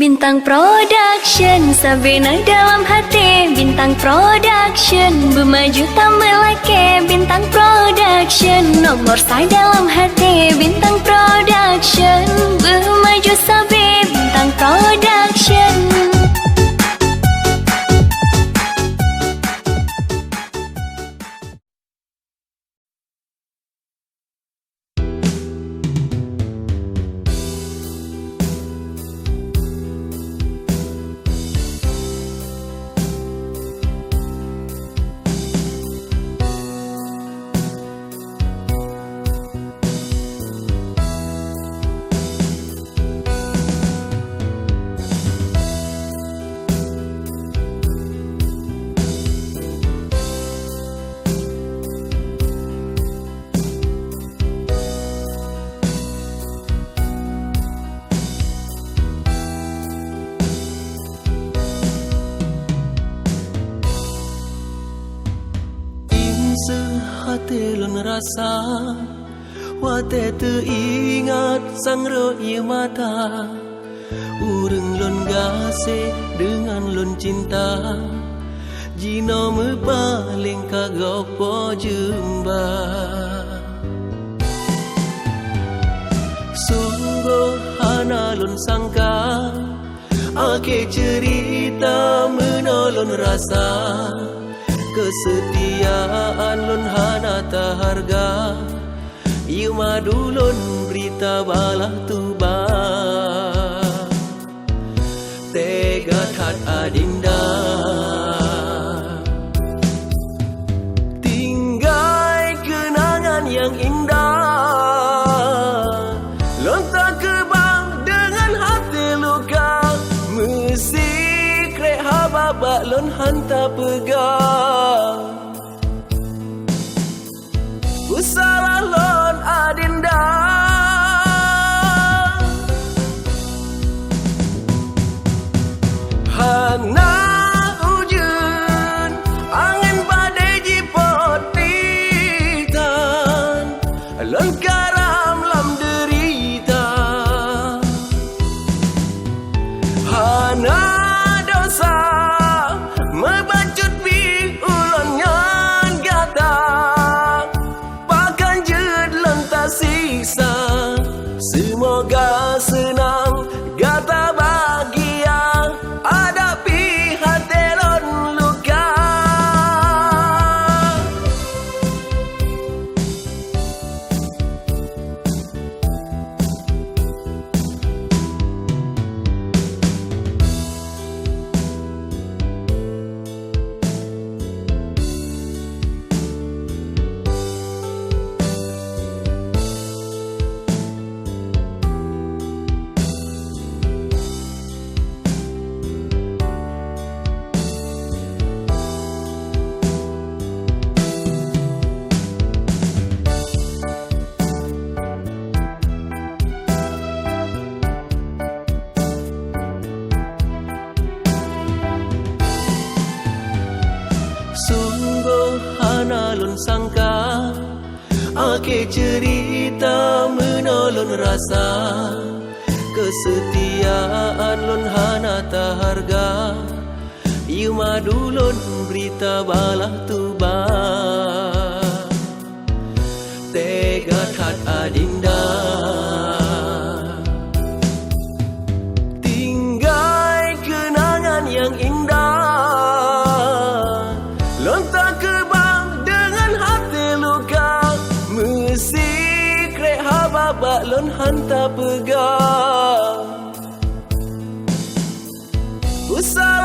Bintang Production, Sabena dalam hati. Bintang Production, bermaju tak melake. Bintang Production, nomor saya dalam hati. Bintang Production, bermaju sabi. Bintang Production. Hati lon rasa, wate teringat sang roi mata. Ureng lon gase dengan lon cinta, jino me paling kagopo jemba. Sungguh hana lon sangka, ake cerita menolon rasa. Kesetiaan lon hana ta harga, ieu madu lon berita balah tuba. Tega tat adinda, tinggai kenangan yang indah. Lon tak kebang dengan hati luka, mesti krek hababak lon hanta pegang. Salah lon adinda, hana hujan angin badai jipotitan, lon karam lam derita. Hana dosa mebacut bi ulonnya gata, siksa. Semoga senang, gata bahagia, hadapi hati lon luka. Sungguh hana lon sangka, ake cerita menolon rasa. Kesetiaan lon hana ta harga, ieu madu lon berita balah tuba. Tega tat adinda, tinggai kenangan yang indah. Lon tak kebang dengan hati luka, mesti krek hababak lon hanta pegang. Usah